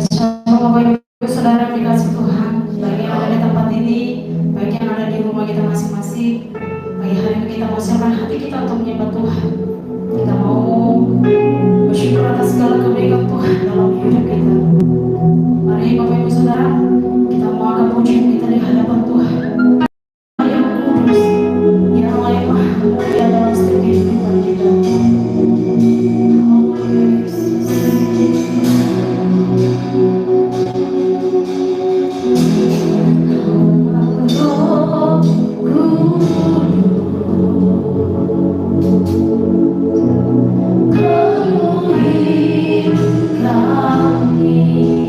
Shalom Bapak Ibu Saudara dikasih Tuhan, baik yang ada di tempat ini, baik yang ada di rumah kita masing-masing. Pagi hari ini kita mau siapkan hati kita untuk menyembah Tuhan. Kita mau bersyukur atas segala kebaikan Tuhan dalam hidup kita. Mari Bapak Ibu Saudara, kita mau angkat pujian kita di hadapan Tuhan yang kudus, yang layak mulia dalam setiap kehidupan kita. Kami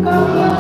kami ya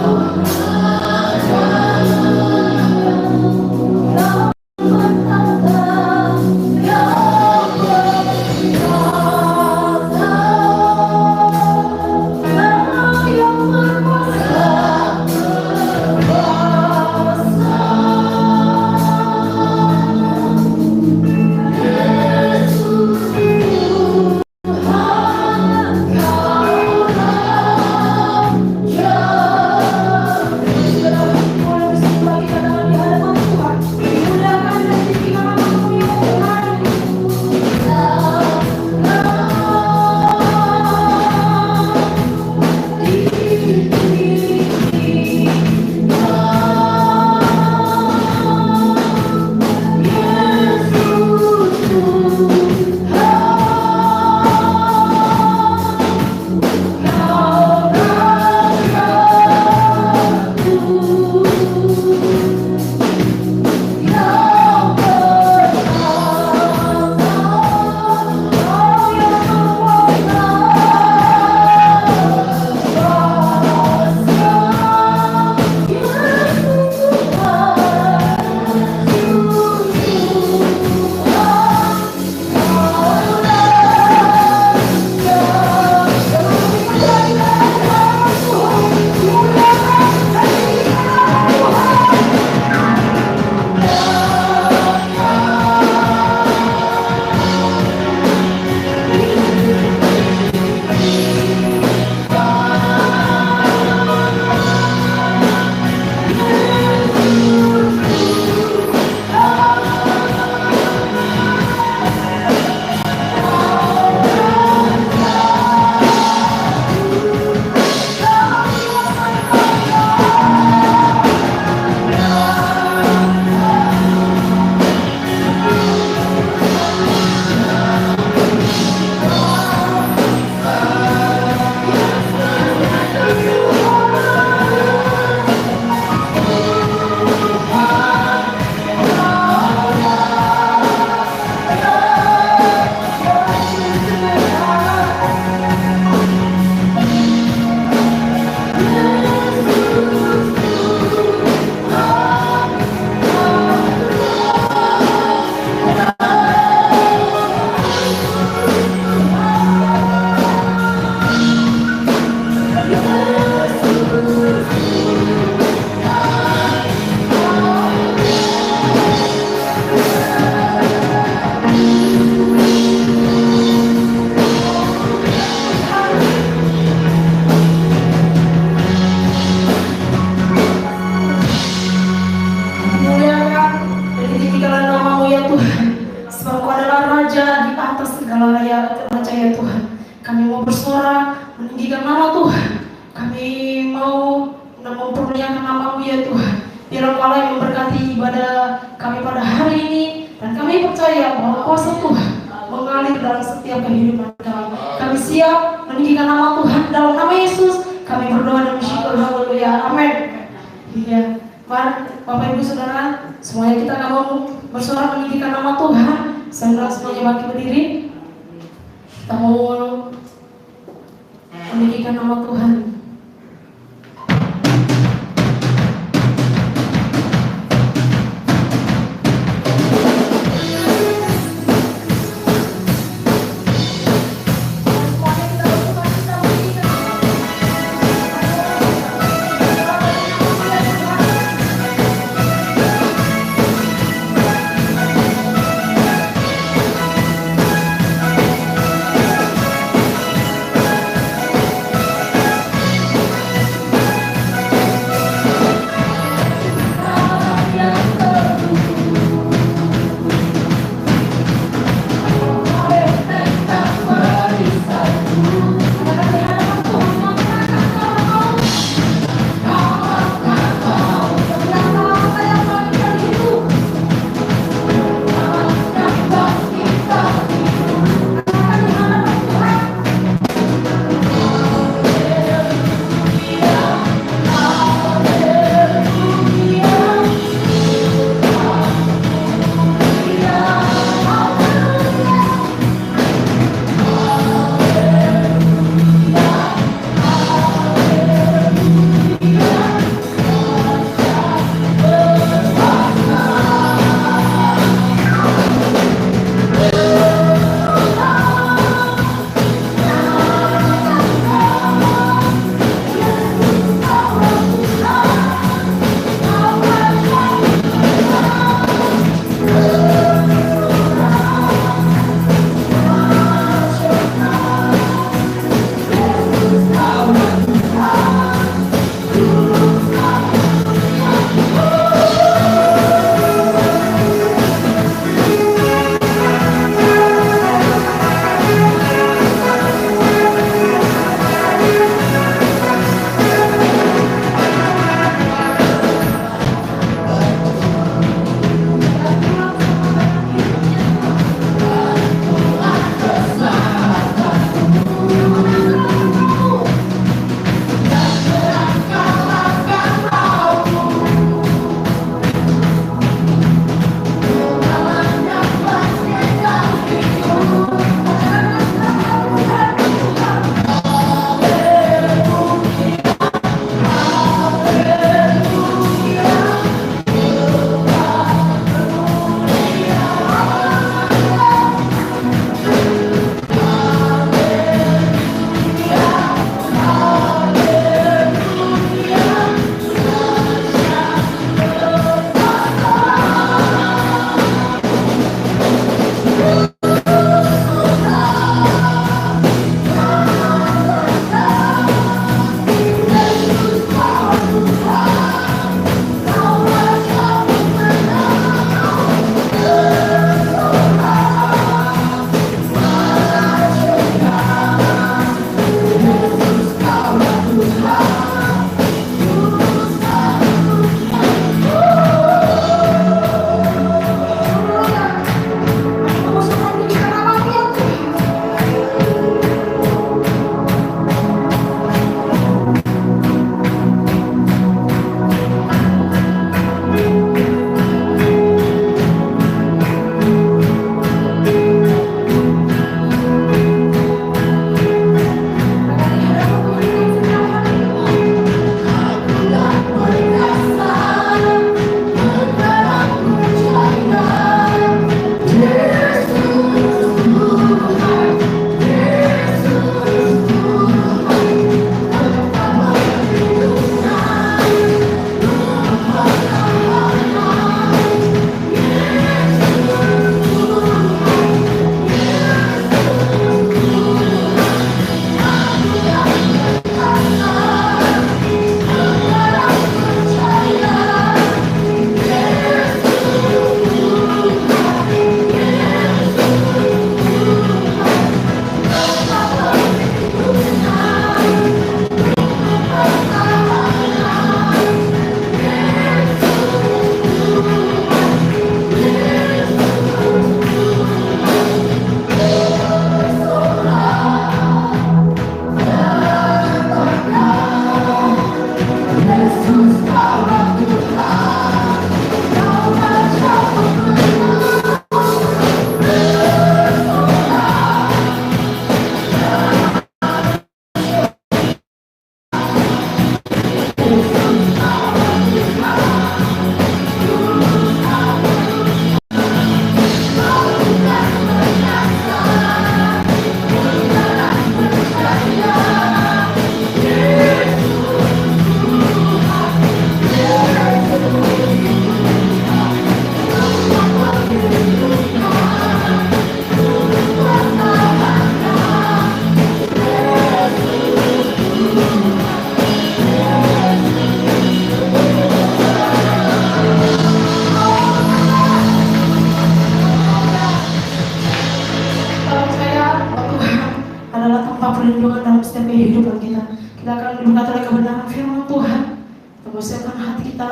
adalah tempat perlindungan dalam setiap kehidupan kita. Kita akan diberkati oleh kebenaran firman Tuhan. Kita mempersiapkan hati kita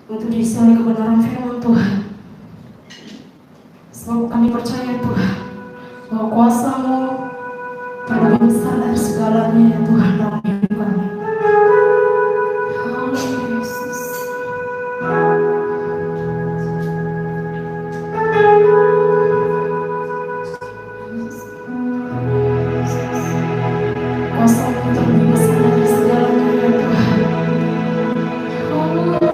untuk diisi oleh kebenaran firman Tuhan. Sebab kami percaya Tuhan bahwa kuasa-Mu terlebih besar dari segalanya ya Tuhan dalam hidup kami. Haleluya Yesus. Kuasa-Mu terlebih besar dari segalanya ya Tuhan. Haleluya.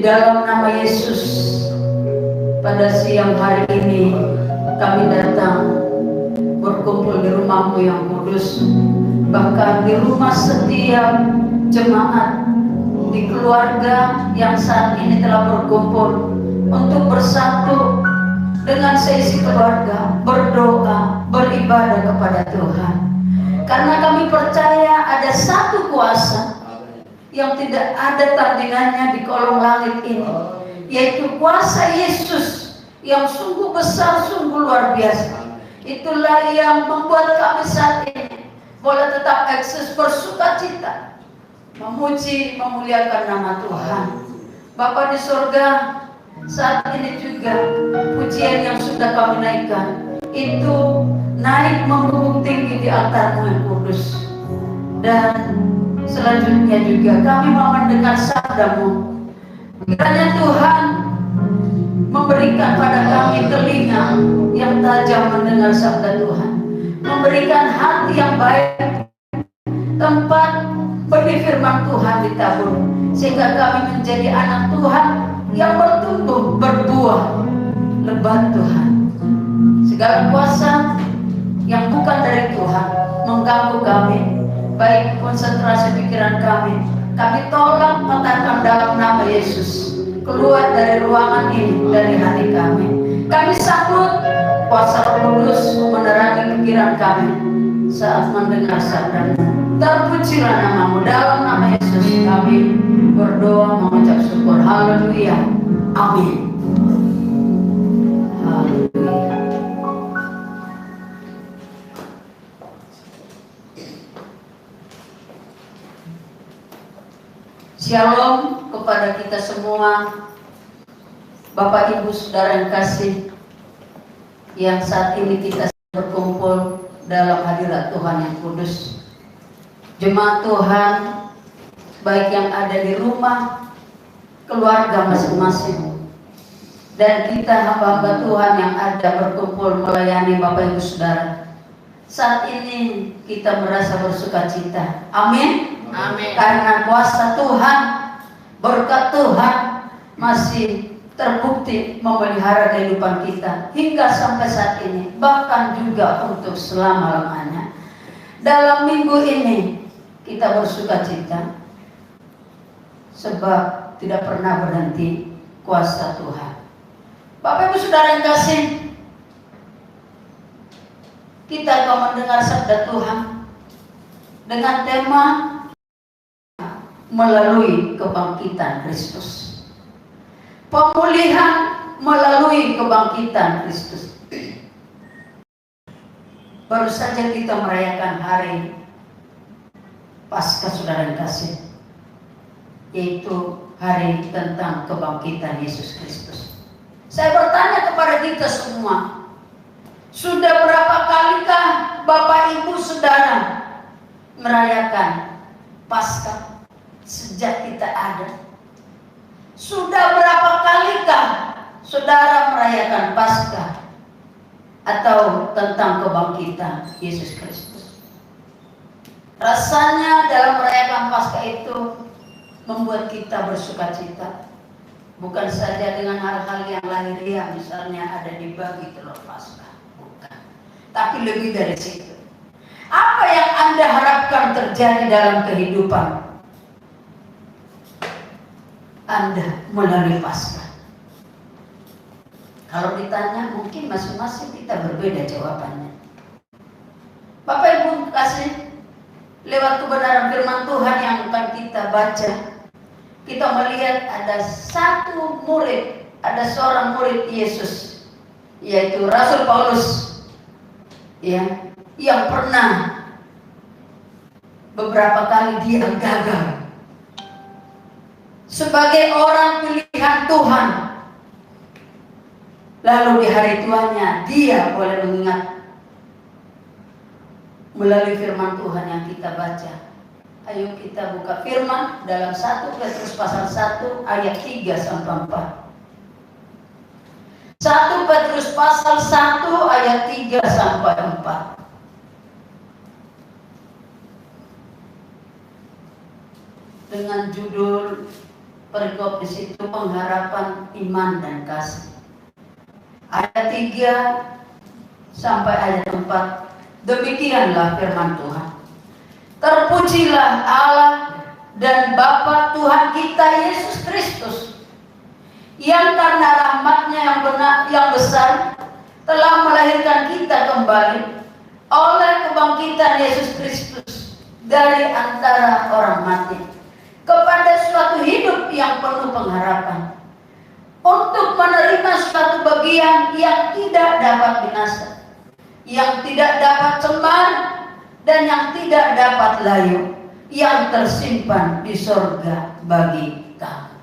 dalam nama Yesus, pada siang hari ini kami datang berkumpul di rumah-Mu yang kudus, bahkan di rumah setiap jemaat, di keluarga yang saat ini telah berkumpul untuk bersatu dengan seisi keluarga, berdoa, beribadah kepada Tuhan. Karena kami percaya ada satu kuasa yang tidak ada tandingannya di kolong langit ini, yaitu kuasa Yesus yang sungguh besar, sungguh luar biasa. Itulah yang membuat kami saat ini boleh tetap eksis bersukacita, memuji, memuliakan nama Tuhan. Bapa di surga, saat ini juga pujian yang sudah kami naikkan itu naik membumbung tinggi di altar-Mu yang kudus. Dan selanjutnya juga kami mau mendengar sabda-Mu. Kiranya Tuhan memberikan pada kami telinga yang tajam mendengar sabda Tuhan, memberikan hati yang baik, tempat benih firman Tuhan ditabur, sehingga kami menjadi anak Tuhan yang bertumbuh, berbuah lebat Tuhan. Segala kuasa yang bukan dari Tuhan mengganggu kami, baik konsentrasi pikiran kami tolak, katakan dalam nama Yesus, keluar dari ruangan ini, dari hati kami. Kami sambut kuasa Roh Kudus menerangi pikiran kami saat mendengar sabda-Mu. Terpujilah nama-Mu, dalam nama Yesus kami berdoa mengucap syukur. Haleluya, amin. Haleluya. Shalom kepada kita semua, Bapak Ibu Saudara yang kasih, yang saat ini kita berkumpul dalam hadirat Tuhan yang kudus. Jemaat Tuhan, baik yang ada di rumah, keluarga masing-masing, dan kita hamba-hamba Tuhan yang ada berkumpul melayani Bapak Ibu Saudara. Saat ini kita merasa bersukacita. Amin. Amin. Karena kuasa Tuhan, berkat Tuhan masih terbukti memelihara kehidupan kita hingga sampai saat ini, bahkan juga untuk selama-lamanya. Dalam minggu ini kita bersukacita sebab tidak pernah berhenti kuasa Tuhan. Bapak Ibu Saudara yang kasih, kita akan mendengar sabda Tuhan dengan tema melalui kebangkitan Kristus. Pemulihan melalui kebangkitan Kristus. Baru saja kita merayakan hari Paskah Saudara yang kasih, yaitu hari tentang kebangkitan Yesus Kristus. Saya bertanya kepada kita semua, sudah berapa kalikah Bapak Ibu Saudara merayakan Paskah sejak kita ada? Sudah berapa kalikah saudara merayakan Paskah atau tentang kebangkitan Yesus Kristus? Rasanya dalam merayakan Paskah itu membuat kita bersukacita, bukan saja dengan hal-hal yang lahiriah, misalnya ada dibagi telur Paskah, bukan, tapi lebih dari situ. Apa yang Anda harapkan terjadi dalam kehidupan Anda melalui Paskah? Kalau ditanya, mungkin masing-masing kita berbeda jawabannya. Bapak Ibu kasih, lewat kebenaran firman Tuhan yang akan kita baca, kita melihat ada satu murid, ada seorang murid Yesus, yaitu Rasul Paulus, ya, yang pernah beberapa kali dia gagal sebagai orang pilihan Tuhan. Lalu di hari tuanya dia boleh mengingat melalui firman Tuhan yang kita baca. Ayo kita buka firman dalam 1 Petrus pasal 1 ayat 3 sampai 4. 1 Petrus pasal 1 ayat 3 sampai 4. Dengan judul perikop di situ pengharapan, iman dan kasih. Ayat 3 sampai ayat 4. Demikianlah firman Tuhan. Terpujilah Allah dan Bapa Tuhan kita Yesus Kristus, yang karena rahmat-Nya yang benar, yang besar, telah melahirkan kita kembali oleh kebangkitan Yesus Kristus dari antara orang mati, kepada suatu hidup yang penuh pengharapan, untuk menerima suatu bagian yang tidak dapat binasa, yang tidak dapat cemar, dan yang tidak dapat layu, yang tersimpan di sorga bagi kamu.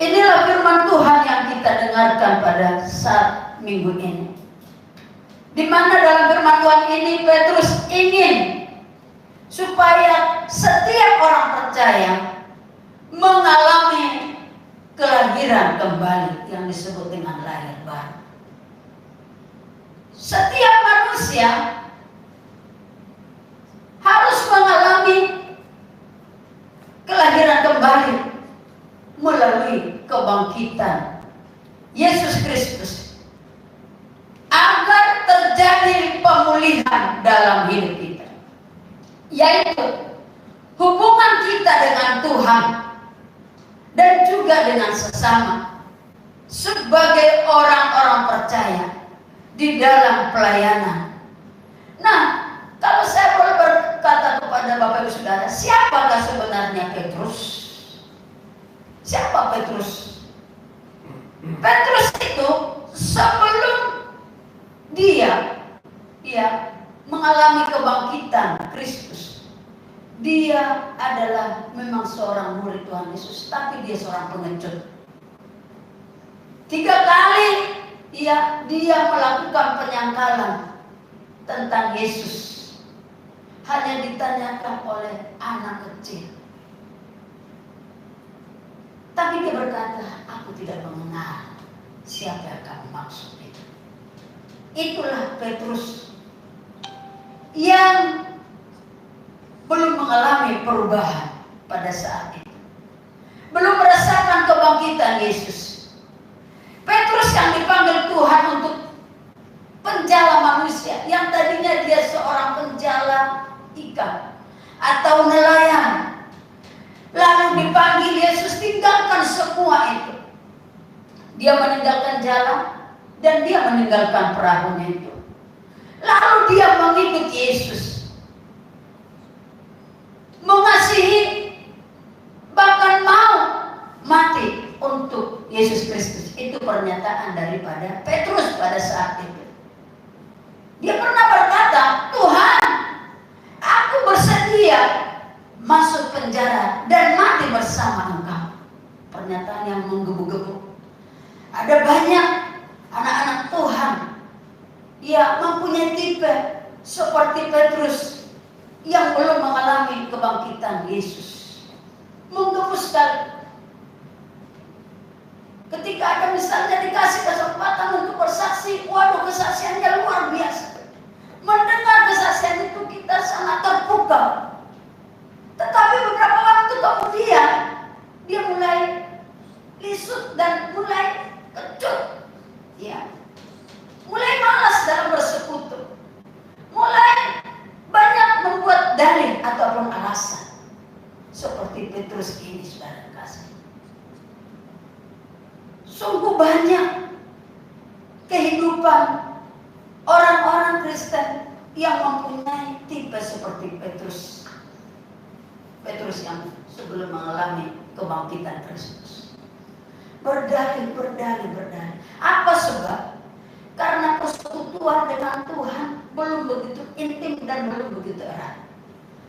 Inilah firman Tuhan yang kita dengarkan pada saat minggu ini, di mana dalam firman Tuhan ini Petrus ingin supaya setiap orang percaya mengalami kelahiran kembali yang disebut dengan lahir baru. Setiap manusia harus mengalami kelahiran kembali melalui kebangkitan Yesus Kristus, agar terjadi pemulihan dalam hidup kita, yaitu hubungan kita dengan Tuhan dan juga dengan sesama sebagai orang-orang percaya di dalam pelayanan. Nah, kalau saya boleh berkata kepada Bapak Ibu Saudara, siapakah sebenarnya Petrus? Siapa Petrus? Petrus itu sebelum dia mengalami kebangkitan Kristus, dia adalah memang seorang murid Tuhan Yesus, tapi dia seorang pengecut. 3 kali dia melakukan penyangkalan tentang Yesus, hanya ditanyakan oleh anak kecil. Tapi dia berkata, aku tidak mengenal siapa yang kamu maksud itu. Itulah Petrus yang belum mengalami perubahan pada saat itu, belum merasakan kebangkitan Yesus. Petrus yang dipanggil Tuhan untuk penjala manusia, yang tadinya dia seorang penjala ikan atau nelayan, lalu dipanggil Yesus, tinggalkan semua itu. Dia meninggalkan jalan dan dia meninggalkan perahunya itu, lalu dia mengikut Yesus, mengasihi, bahkan mau mati untuk Yesus Kristus. Itu pernyataan daripada Petrus pada saat itu. Dia pernah berkata, Tuhan, aku bersedia masuk penjara dan mati bersama Engkau. Pernyataan yang menggebu-gebu. Ada banyak anak-anak Tuhan yang mempunyai tipe seperti Petrus yang belum mengalami kebangkitan Yesus. Menggebu sekali. Ketika ada misalnya dikasih kesempatan untuk bersaksi, waduh, kesaksiannya luar biasa. Mendengar kesaksian itu kita sangat terpukau. Tetapi beberapa waktu kemudian dia mulai lisut dan mulai kecut, mulai malas dalam bersekutu, mulai banyak membuat dalih ataupun alasan. Seperti Petrus ini, saudara kasih. Sungguh banyak kehidupan orang-orang Kristen yang mempunyai tipe seperti Petrus. Petrus yang sebelum mengalami kebangkitan Kristus, berdalih. Apa sebab? Karena persekutuan dengan Tuhan belum begitu intim dan belum begitu erat.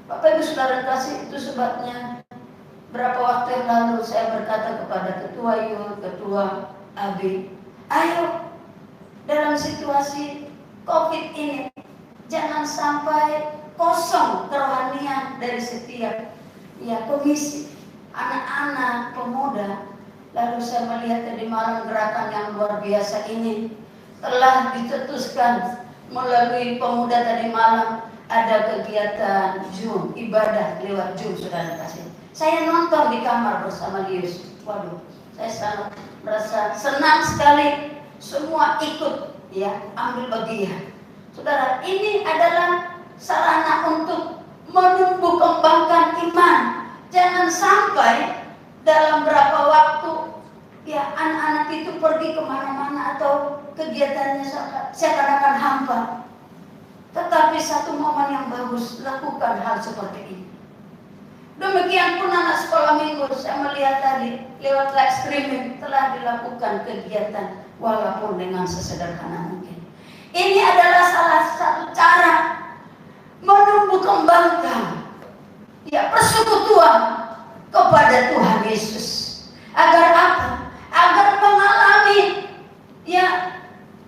Bapak Ibu Saudara kasih, itu sebabnya berapa waktu yang lalu saya berkata kepada Ketua Yul, Ketua Abi, ayo dalam situasi COVID ini jangan sampai kosong kerohanian dari setiap komisi anak-anak pemuda. Lalu saya melihat tadi malam gerakan yang luar biasa ini telah dicetuskan melalui pemuda. Tadi malam ada kegiatan Zoom, ibadah lewat Zoom, saudara kasih. Saya nonton di kamar bersama Lius. Waduh, saya sangat merasa senang sekali. Semua ikut, ya, ambil bagian. Saudara, ini adalah sarana untuk menumbuh kembangkan iman. Jangan sampai dalam berapa waktu, ya, anak-anak itu pergi kemana-mana atau kegiatannya seakan-akan hampa. Tetapi satu momen yang bagus, lakukan hal seperti ini. Demikian pun anak sekolah minggu, saya melihat tadi lewat live streaming telah dilakukan kegiatan walaupun dengan sesederhana mungkin. Ini adalah salah satu cara menumbuh kembangkan, ya, persekutuan kepada Tuhan Yesus. Agar apa? Agar mengalami, ya,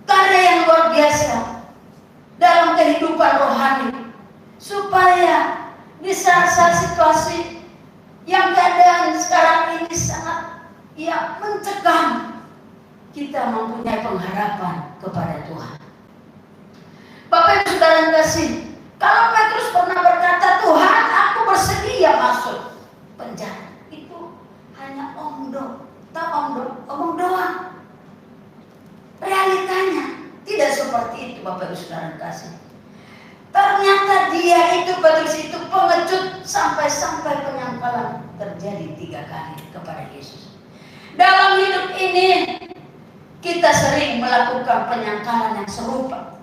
karya yang luar biasa dalam kehidupan rohani, supaya di saat-saat situasi yang keadaan sekarang ini sangat, ya, mencekam, kita mempunyai pengharapan kepada Tuhan. Bapak Ibu Saudara yang kasih, kalau Petrus pernah berkata, Tuhan, aku bersedia masuk penjara, itu hanya omong doang. Realitanya tidak seperti itu, Bapak Ibu Saudara yang kasih. Ternyata Petrus itu pengecut sampai penyangkalan terjadi 3 kali kepada Yesus. Dalam hidup ini kita sering melakukan penyangkalan yang serupa.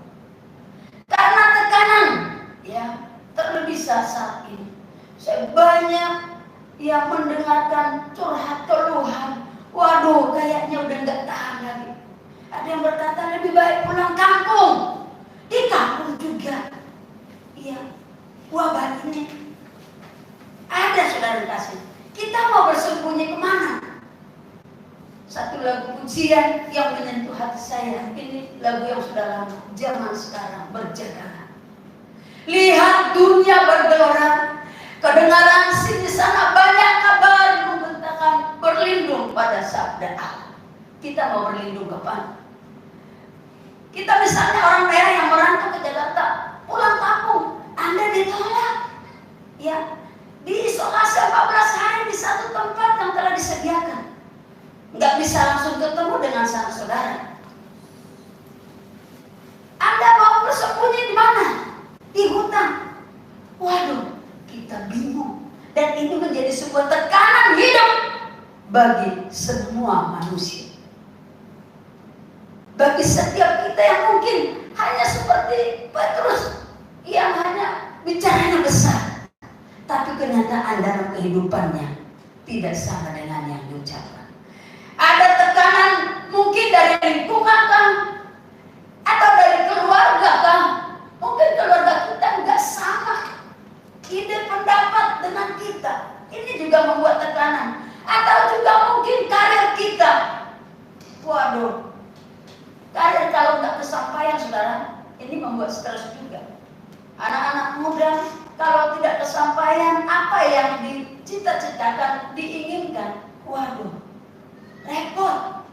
Karena tekanan, ya, terlebih saat ini. Saya banyak yang mendengarkan curhat keluhan. Waduh, kayaknya udah nggak tahan lagi. Ada yang berkata lebih baik pulang kampung. Di kampung juga, ya, wabah ini ada, saudara kasih. Kita mau bersembunyi kemana? Satu lagu pujian yang menyentuh hati saya. Ini lagu yang sudah lama. Zaman sekarang berjalan. Lihat dunia bergelora. Kedengaran sini sana banyak kabar membentangkan berlindung pada sabda Allah. Kita mau berlindung kapan? Kita misalnya orang daerah yang merantau ke Jakarta, pulang kampung, Anda ditolak, ya, diisolasi 14 hari di satu tempat yang telah disediakan. Nggak bisa langsung ketemu dengan sanak saudara. Anda mau bersembunyi di mana? Di hutan. Waduh, kita bingung. Dan ini menjadi sebuah tekanan hidup bagi semua manusia. Bagi setiap kita yang mungkin hanya seperti Petrus yang hanya bicaranya besar, tapi kenyataan dalam kehidupannya tidak sama dengan yang diucapkan. Ada tekanan mungkin dari lingkungan kan, atau dari keluarga kan. Mungkin keluarga kita nggak sama ide pendapat dengan kita. Ini juga membuat tekanan. Atau juga mungkin karir kita. Waduh, karir kalau nggak kesampaian, saudara, ini membuat stres juga. Anak-anak muda kalau tidak kesampaian apa yang dicita-citakan, diinginkan, waduh, repot.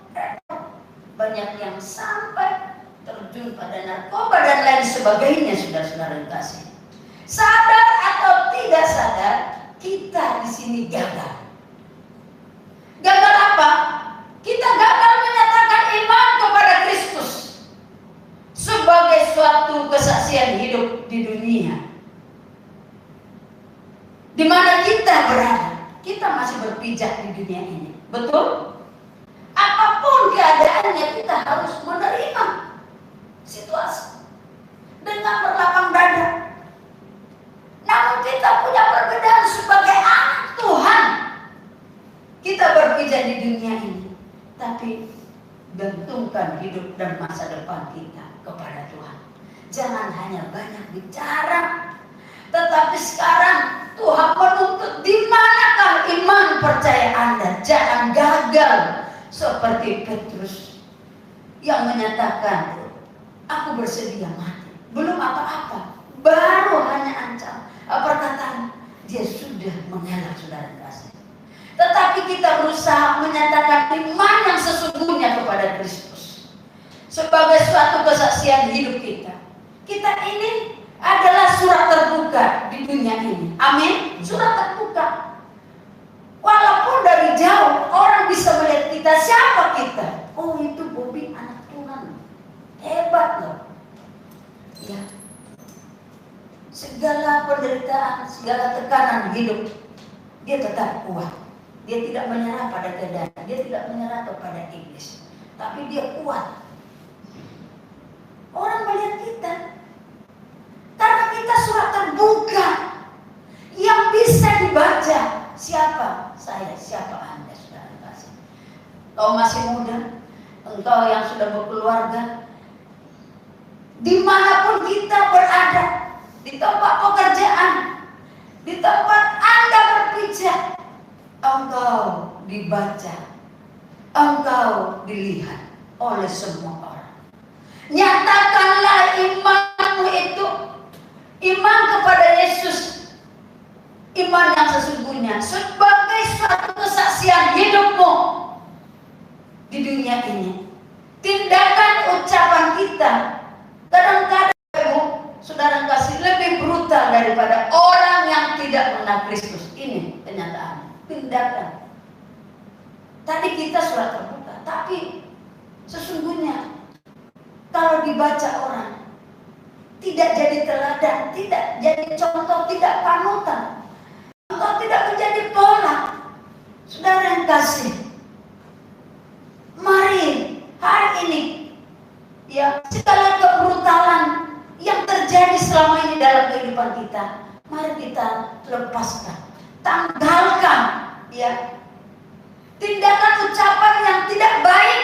Banyak yang sampai terjun pada narkoba dan lain sebagainya, saudara-saudara yang kasih. Sadar atau tidak sadar, kita di sini gagal. Gagal apa? Kita gagal menyatakan iman kepada Kristus sebagai suatu kesaksian hidup di dunia. Di mana kita berada, kita masih berpijak di dunia ini. Betul? Apapun keadaannya, kita harus menerima situasi dengan berlapang dada. Namun kita punya perbedaan sebagai anak Tuhan. Kita berpijak di dunia ini, tapi gantungkan hidup dan masa depan kita kepada Tuhan. Jangan hanya banyak bicara, tetapi sekarang Tuhan menuntut di manakah iman percaya Anda. Jangan gagal seperti Petrus yang menyatakan, aku bersedia mati. Belum apa-apa, baru hanya ancam perkataan, dia sudah mengelak, saudara kasih. Tetapi kita berusaha menyatakan iman yang sesungguhnya kepada Kristus sebagai suatu kesaksian hidup kita. Kita ini adalah surat terbuka di dunia ini. Amin. Surat terbuka. Walaupun dari jauh orang bisa melihat kita, siapa kita? Oh, itu Bobi anak Tuhan, hebat loh. Ya, segala penderitaan, segala tekanan hidup, dia tetap kuat. Dia tidak menyerah pada keadaan, dia tidak menyerah kepada iblis, tapi dia kuat. Orang melihat kita karena kita surat terbuka yang bisa dibaca. Siapa saya, siapa Anda, saudara kasih. Kau masih muda, engkau yang sudah berkeluarga, dimanapun kita berada, di tempat pekerjaan, di tempat Anda berpijak, engkau dibaca, engkau dilihat oleh semua orang. Nyatakanlah imanmu itu, iman kepada Yesus, iman yang sesungguhnya sebagai suatu kesaksian hidupmu di dunia ini. Tindakan ucapan kita kadang-kadang, saudara kasih, lebih brutal daripada orang yang tidak mengenal Kristus. Ini kenyataan. Tindakan. Tadi kita surat terbuka, tapi sesungguhnya kalau dibaca orang, tidak jadi teladan, tidak jadi contoh, tidak panutan, atau tidak menjadi pola. Saudara yang kasih, mari hari ini, ya, segala kebrutalan yang terjadi selama ini dalam kehidupan kita, mari kita lepaskan, tanggalkan, ya, tindakan ucapan yang tidak baik.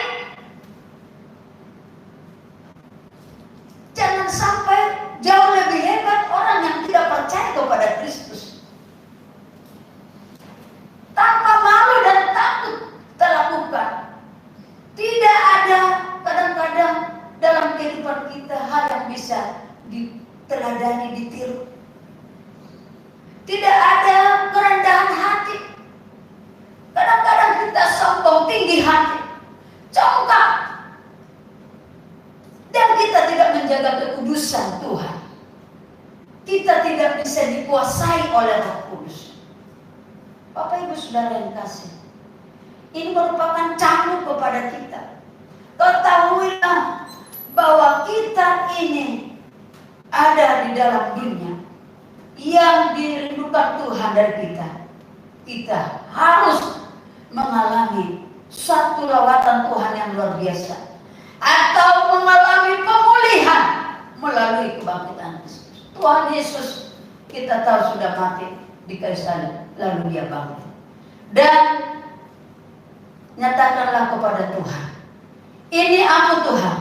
Jangan sampai jauh lebih hebat orang yang tidak percaya kepada Kristus, tanpa malu dan takut terlakukan. Tidak ada kadang-kadang dalam kehidupan kita hal yang bisa diteladani, ditiru. Tidak ada kerendahan hati. Kadang-kadang kita sombong, tinggi hati, congkak, dan kita tidak menjaga kekudusan Tuhan. Kita tidak bisa dikuasai oleh Roh Kudus. Bapak Ibu Saudara yang kasih, ini merupakan cambuk kepada kita. Ketahuilah bahwa kita ini ada di dalam dunia yang dirindukan Tuhan dari kita. Kita harus mengalami satu lawatan Tuhan yang luar biasa, atau mengalami pemulihan melalui kebangkitan Kristus. Tuhan Yesus kita tahu sudah mati di kayu salib, lalu dia bangkit. Dan nyatakanlah kepada Tuhan, ini aku Tuhan.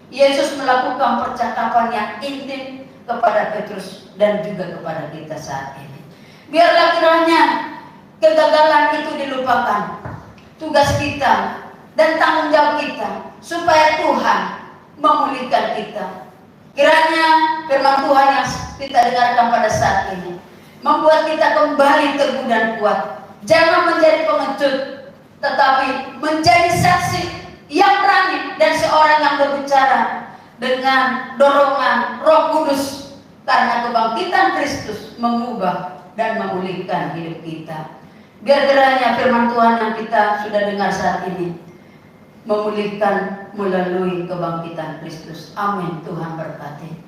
Yesus melakukan percakapan yang intim kepada Petrus dan juga kepada kita saat ini. Biarlah kiranya kegagalan itu dilupakan. Tugas kita dan tanggung jawab kita supaya Tuhan memulihkan kita. Kiranya firman Tuhan yang kita dengarkan pada saat ini membuat kita kembali teguh dan kuat. Jangan menjadi pengecut, tetapi menjadi saksi yang berani dan seorang yang berbicara dengan dorongan Roh Kudus, karena kebangkitan Kristus mengubah dan memulihkan hidup kita. Biar kiranya firman Tuhan yang kita sudah dengar saat ini memulihkan melalui kebangkitan Kristus. Amin. Tuhan berkati.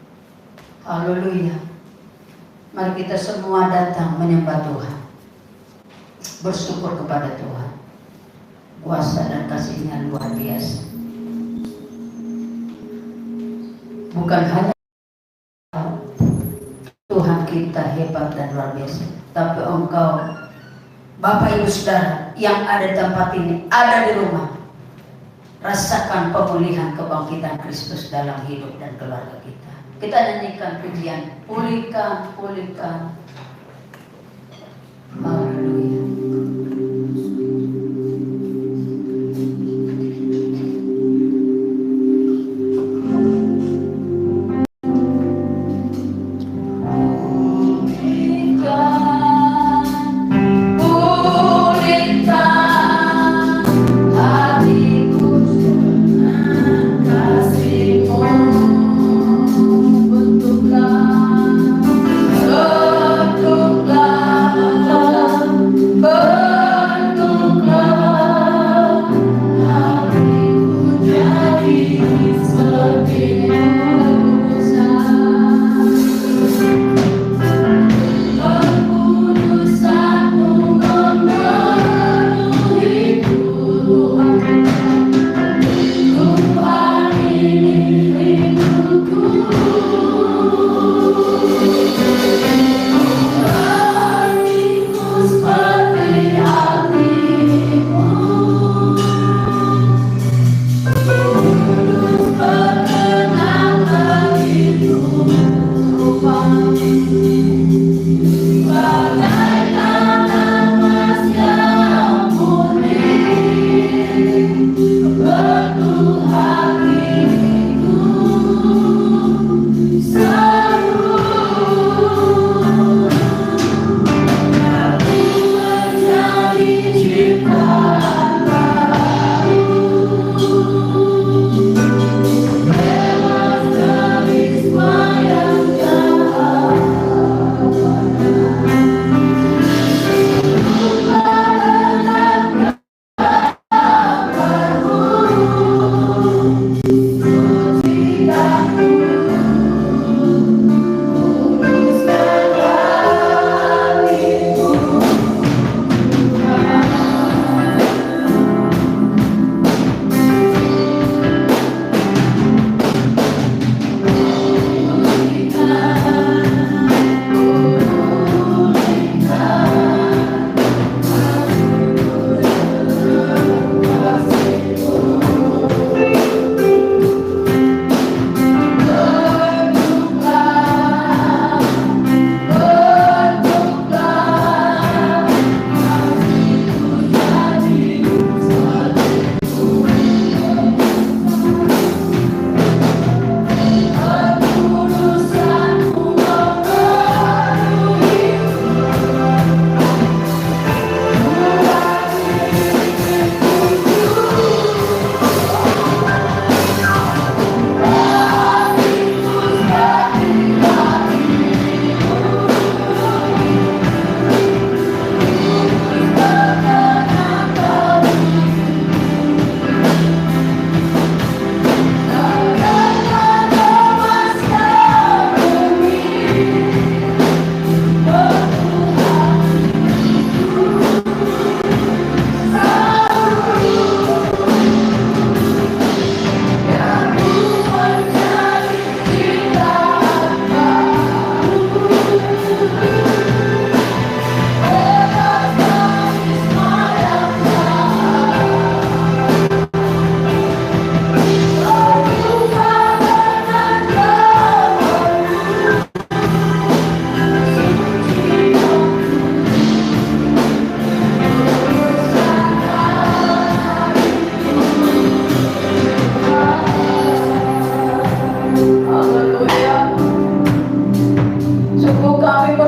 Haleluya. Mari kita semua datang menyembah Tuhan, bersyukur kepada Tuhan. Kuasa dan kasih-Nya luar biasa. Bukan hanya Tuhan kita hebat dan luar biasa, tapi Engkau, Bapak Ibu Saudara yang ada di tempat ini, ada di rumah, rasakan pemulihan kebangkitan Kristus dalam hidup dan keluarga kita. Kita nyanyikan pujian, pulihkan, pulihkan. Haleluya. Bentuklah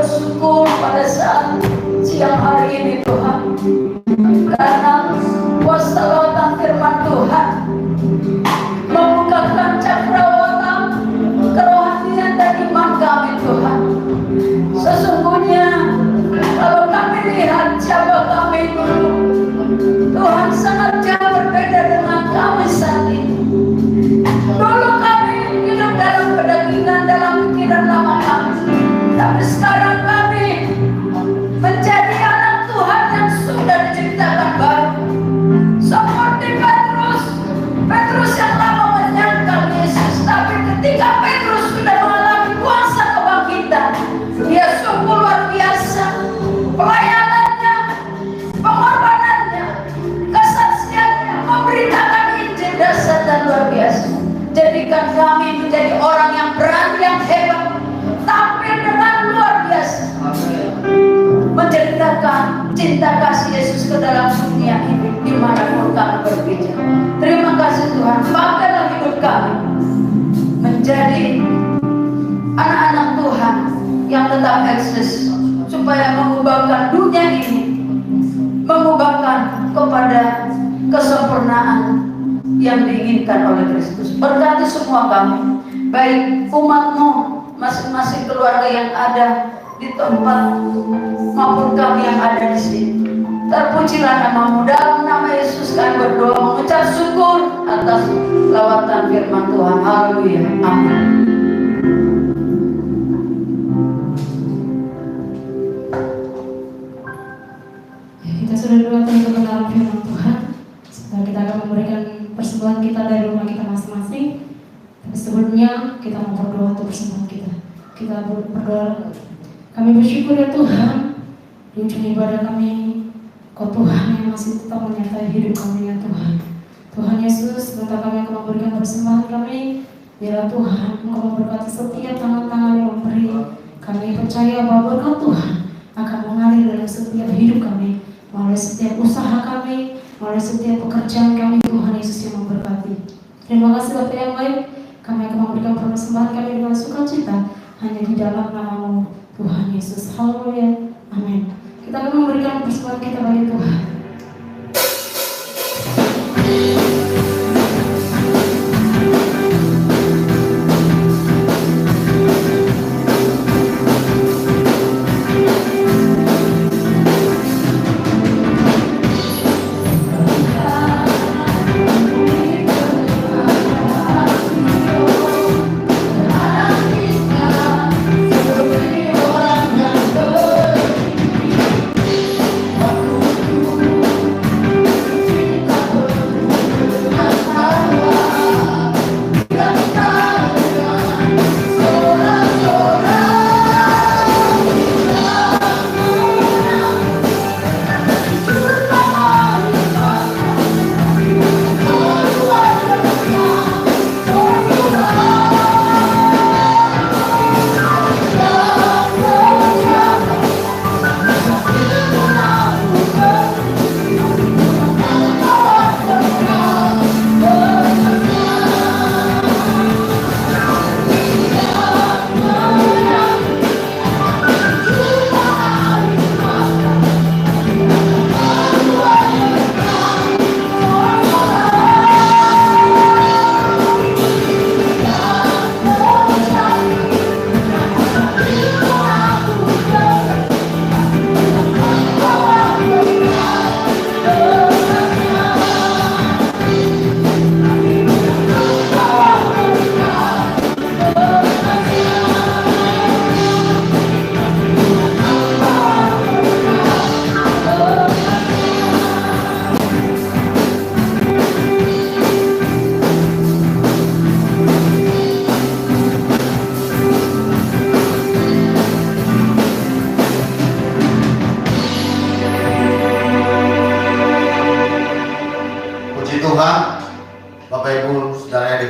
bersyukur pada saat siang hari ini Tuhan, karena kuasa lawatan firman Tuhan membukakan cakrawala kerohanian dan iman kami Tuhan. Sesungguhnya kalau kami lihat siapa kami dulu, Tuhan sangat jauh berbeda dengan kami saat ini. Dulu kami hidup dalam kedagingan, dalam pikiran lama kami, tapi sekarang kami menjadi anak Tuhan yang sudah diciptakan baru. Seperti Petrus yang lama menyangkal Yesus, tapi ketika Petrus sudah mengalami kuasa kebangkitan, dia sungguh luar biasa. Pelayanannya, pengorbanannya, kesaksiannya, memberitakan Injil dasar dan luar biasa. Jadikan kami menjadi orang yang berani, yang hebat, tampil dengan luar biasa, menceritakan cinta kasih Yesus ke dalam dunia ini dimanapun kami berbicara. Terima kasih Tuhan, pakailah hidup kami menjadi anak-anak Tuhan yang tetap eksis, supaya mengubahkan dunia ini, mengubahkan kepada kesempurnaan yang diinginkan oleh Kristus. Berkati semua kami, baik umat-Mu, masing-masing keluarga yang ada di tempat maupun kami yang ada di sini. Terpujilah nama-Mu. Dalam nama Yesus kami berdoa, mengucap syukur atas lawatan firman Tuhan. Haleluya. Amin. Kita sudah berdoa tentang kebenaran firman Tuhan. Setelah kita akan memberikan persembahan kita dari rumah kita masing-masing. Tapi sebelumnya kita mau berdoa untuk persembahan kita. Kita berdoa. Kami bersyukur ya Tuhan, di ujung ibadah kami, Kau Tuhan yang masih tetap menyertai hidup kami ya Tuhan. Tuhan Yesus, sebentar kami akan memberikan persembahan kami. Biarlah Tuhan Engkau memberkati setiap tangan-tangan yang memberi. Kami percaya bahwa berkat Tuhan akan mengalir dalam setiap hidup kami, melalui setiap usaha kami, melalui setiap pekerjaan kami. Tuhan Yesus yang memberkati. Terima kasih Bapak yang baik. Kami akan memberikan persembahan kami dengan sukacita hanya di dalam nama-Mu Tuhan Yesus. Haleluya. Amin. Kita akan memberikan persembahan kita bagi Tuhan.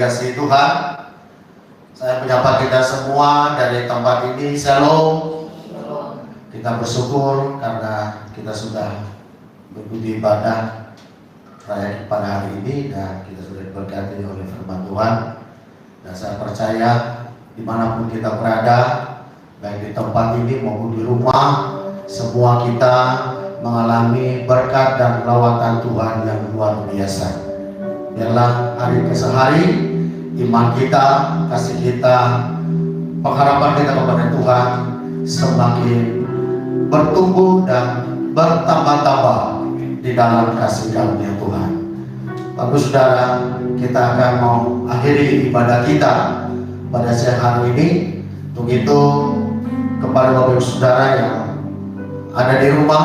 dikasihi Tuhan, saya menyapa kita semua dari tempat ini. Shalom. Kita bersyukur karena kita sudah mengikuti ibadah raya pada hari ini dan kita sudah diberkati oleh firman Tuhan. Dan saya percaya dimanapun kita berada, baik baik di tempat ini maupun di rumah, semua kita mengalami berkat dan lawatan Tuhan yang luar biasa. Biarlah hari ke hari iman kita, kasih kita, pengharapan kita kepada Tuhan semakin bertumbuh dan bertambah-tambah di dalam kasih karunia Tuhan. Bapak Saudara, kita akan mau akhiri ibadah kita pada siang hari ini. Untuk itu, kepada Bapak Saudara yang ada di rumah,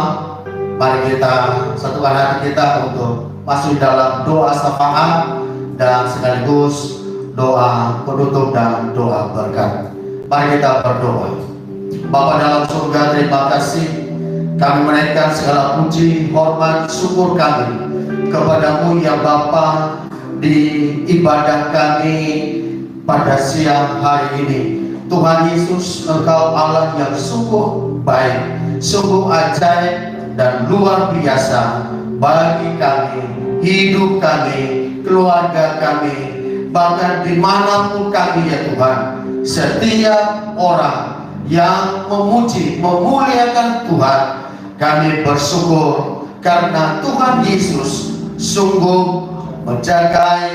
mari kita satukan hati kita untuk masuk dalam doa syafaat dan sekaligus doa penutup dan doa berkat. Mari kita berdoa. Bapa dalam surga, terima kasih. Kami menaikkan segala puji, hormat, syukur kami kepadamu ya Bapa di ibadah kami pada siang hari ini. Tuhan Yesus, Engkau Allah yang sungguh baik, sungguh ajaib dan luar biasa bagi kami, hidup kami, keluarga kami, bahkan dimanapun kami ya Tuhan. Setiap orang yang memuji, memuliakan Tuhan, kami bersyukur karena Tuhan Yesus sungguh menjaga,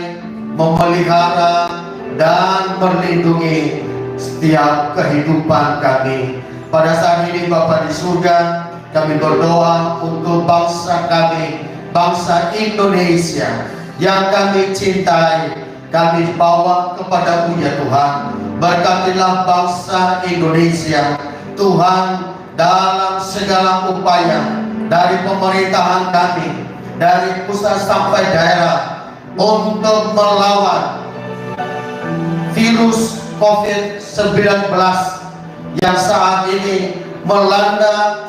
memelihara dan melindungi setiap kehidupan kami. Pada saat ini Bapa di surga, kami berdoa untuk bangsa kami, bangsa Indonesia yang kami cintai, kami bawa kepadamu ya Tuhan. Berkatilah bangsa Indonesia Tuhan dalam segala upaya dari pemerintahan kami, dari pusat sampai daerah, untuk melawan virus COVID-19 yang saat ini melanda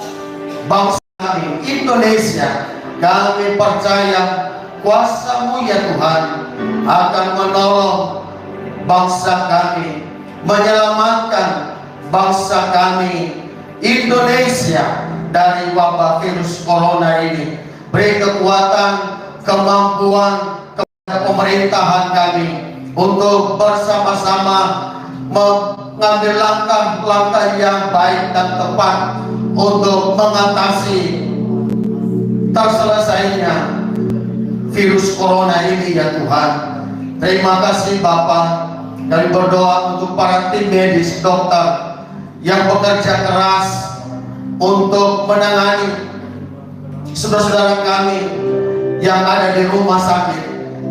bangsa kami Indonesia. Kami percaya kuasa-Mu ya Tuhan akan menolong bangsa kami, menyelamatkan bangsa kami Indonesia dari wabah virus corona ini. Beri kekuatan, kemampuan kepada pemerintahan kami untuk bersama-sama mengambil langkah-langkah yang baik dan tepat untuk mengatasi terselesainya virus corona ini ya Tuhan. Terima kasih Bapa. Kami berdoa untuk para tim medis, dokter yang bekerja keras untuk menangani saudara-saudara kami yang ada di rumah sakit.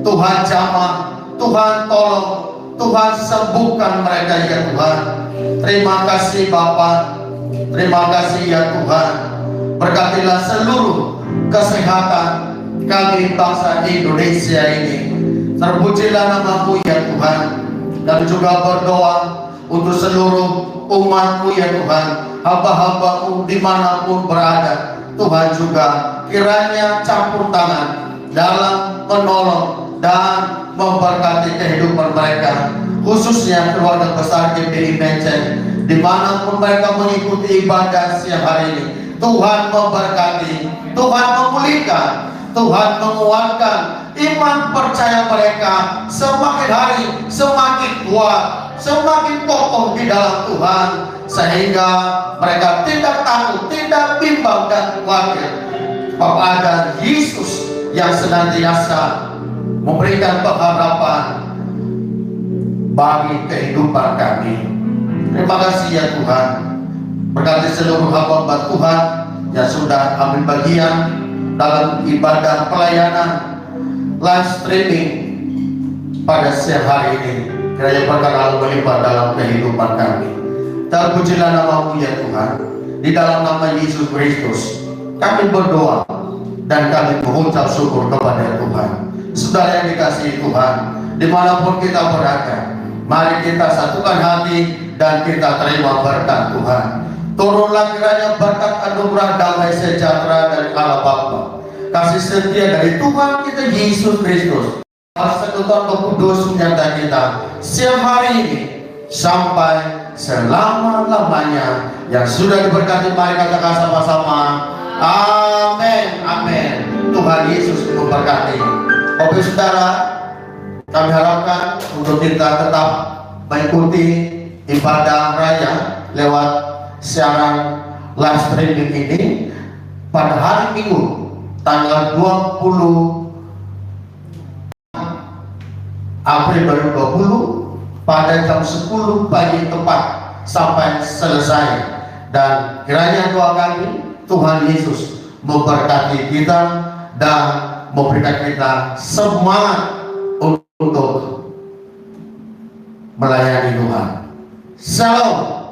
Tuhan jamah, Tuhan tolong, Tuhan sembuhkan mereka ya Tuhan. Terima kasih Bapa, terima kasih ya Tuhan. Berkatilah seluruh kesehatan kami bangsa Indonesia ini. Terpujilah nama-Mu ya Tuhan. Kami juga berdoa untuk seluruh umat-Mu ya Tuhan, hamba-hamba-Mu dimanapun berada. Tuhan juga kiranya campur tangan dalam menolong dan memberkati kehidupan mereka, khususnya keluarga besar GPI Menceng, dimanapun mereka mengikuti ibadah siang hari ini. Tuhan memberkati, Tuhan memulihkan, Tuhan menguatkan iman percaya mereka semakin hari semakin kuat, semakin kokoh di dalam Tuhan, sehingga mereka tidak takut, tidak bimbang dan khawatir. Bapak ada Yesus yang senantiasa memberikan pengharapan bagi kehidupan kami. Terima kasih ya Tuhan. Berkati seluruh hamba Tuhan yang sudah ambil bagian dalam ibadah pelayanan live streaming pada siang hari ini. Kiranya berkat Allah melimpah dalam kehidupan kami. Terpujilah nama-Mu ya Tuhan. Di dalam nama Yesus Kristus kami berdoa dan kami mengucap syukur kepada Tuhan. Saudara yang dikasihi Tuhan, dimanapun kita berada, mari kita satukan hati dan kita terima berkat Tuhan. Turunlah kiranya berkat anugerah damai sejahtera dari Allah Bapa, kasih setia dari Tuhan kita Yesus Kristus, persekutuan Roh Kudus menyertai kita siang hari ini sampai selama-lamanya. Yang sudah diberkati mari katakan sama-sama amin, amin. Tuhan Yesus memberkati. Bapak Saudara, kami harapkan untuk kita tetap mengikuti ibadah raya lewat siaran live streaming ini pada hari Minggu tanggal 20 April 2020 pada jam 10 pagi tepat sampai selesai. Dan kiranya doa kami, Tuhan Yesus memberkati kita dan memberikan kita semangat untuk melayani Tuhan. Shalom.